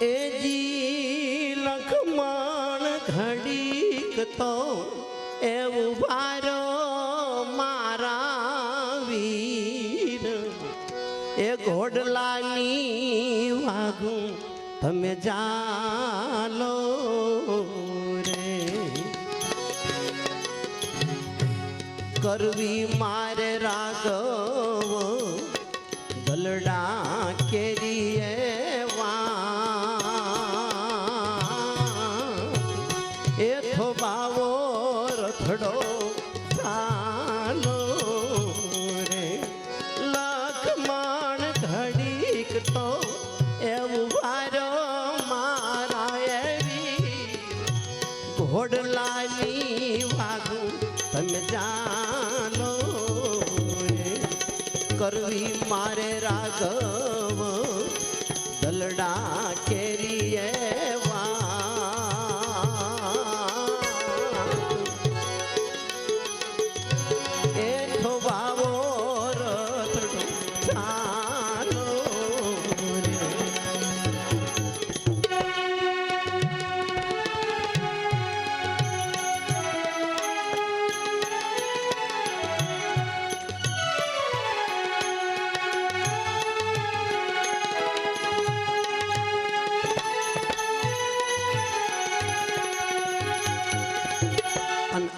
એજી લખમણ ઘડીક તો એવું ભારો મારા વીર એ ઘોડલાની વાગું તમે જાલો રે કરવી મારે રાઘવ ગલડા કેરીએ એ થોબાવો રથડો ચાલો રે લખમણ ઘડીક તો એવું વારો મારા એવી ઘોડલાની વાગું તમે જાનો રે કરવી મારે રાઘવ દલડા કેરીએ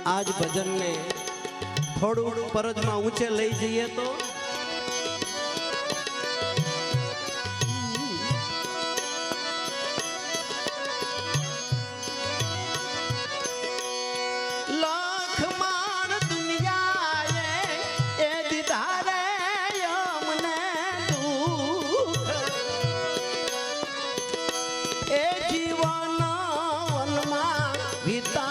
आज भजन ने थोड़ू परज में ऊंचे लई जाइए तो लखमण दुनिया ए दीदारे यमने दुख ए जीवन वनमा बीता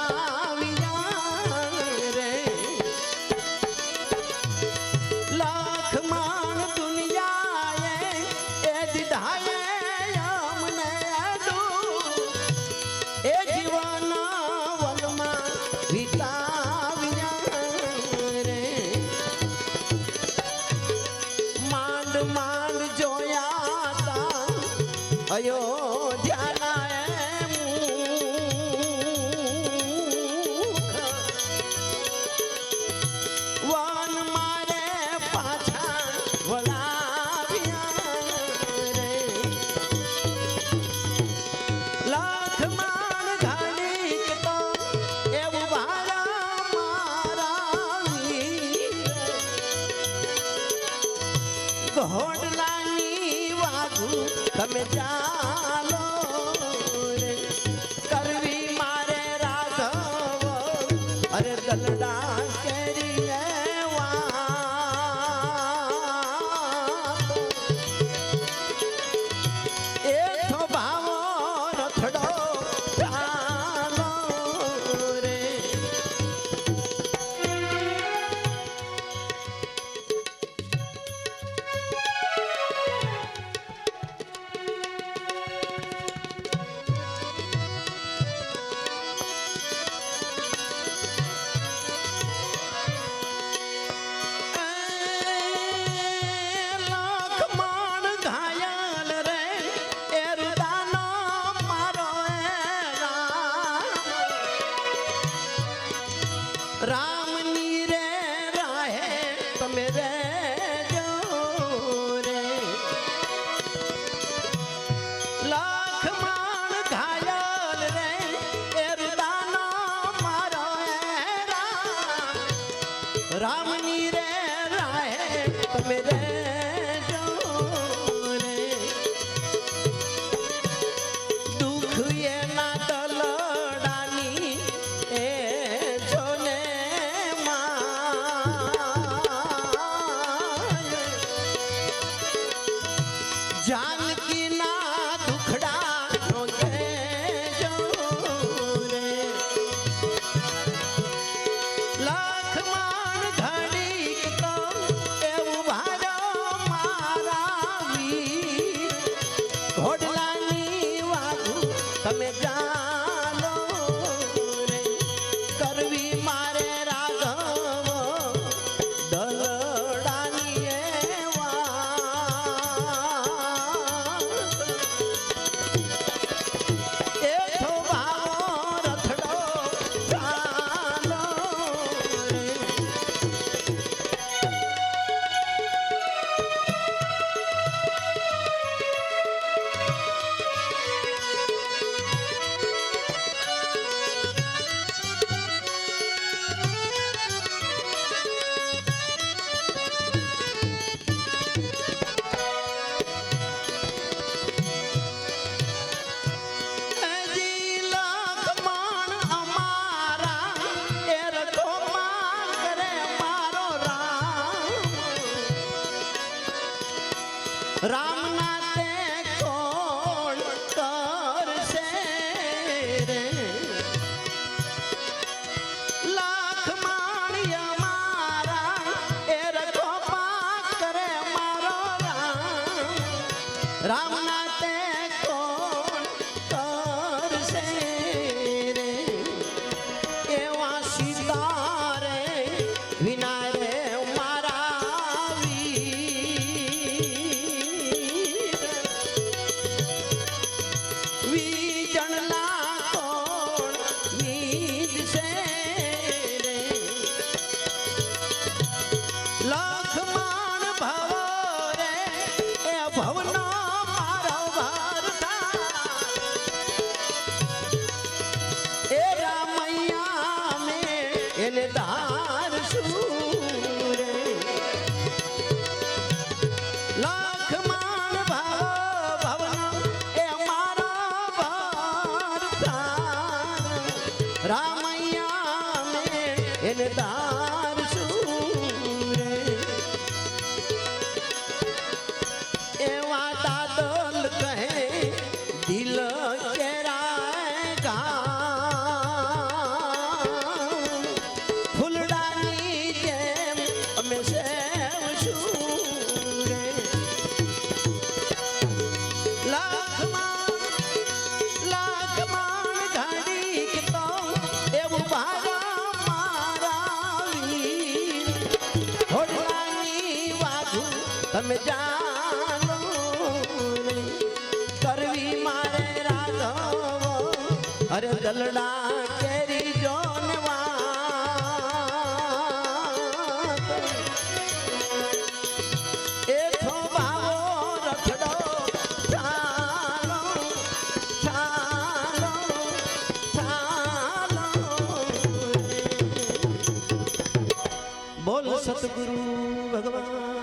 घोड़लानी वागू તમે ચાલો રે કરવી મારે રાઘવ અરે દલડા કેરીએ એ થોભાવો રથડો ચાલો રે राम नीरे राहे तमे रे जो रे लखमण घायल रे एरदानो मारो राम नीरे राहे तमे रे जो रे दुख ये ना दलडानी ए जानकी ना दुखड़ा लखमण घड़ीक तो एवं भारो मारा वीर घोड़लानी वागू तमे जानो रे करवी मारे राघव दलडानी રામ ના તે કોણ કરશે રે લાખ માણિયા મારા એ રખો પાક કરે મારો રામ ના તે કોણ કરશે રે એવા સીતા રે વિના રે મારા વીજણના કોણ વીજશે રે લખમણ ભવ રે એ ભવનો મારો ભરતા એ રામૈયા મે એને ધાર શું રે લખમણ ભવ ભવનો એ મારા ભરતા રામૈયા મે એને ધાર શું રે એવા દાદલ કહે દિલ કેરાય ગામ ફૂલડાની જેમ અમે સેવશું રે લખમણ ઘડીક તો એવું ભાગા મારા વીર હોડલાની વાઘું તમે જાણો રે કરવી મારે રાઘવ અરે દલડા કેરી જોનવા એ થોભાવો રખડો ચાલો ચાલો ચાલો બોલ સતગુરુ ભગવાન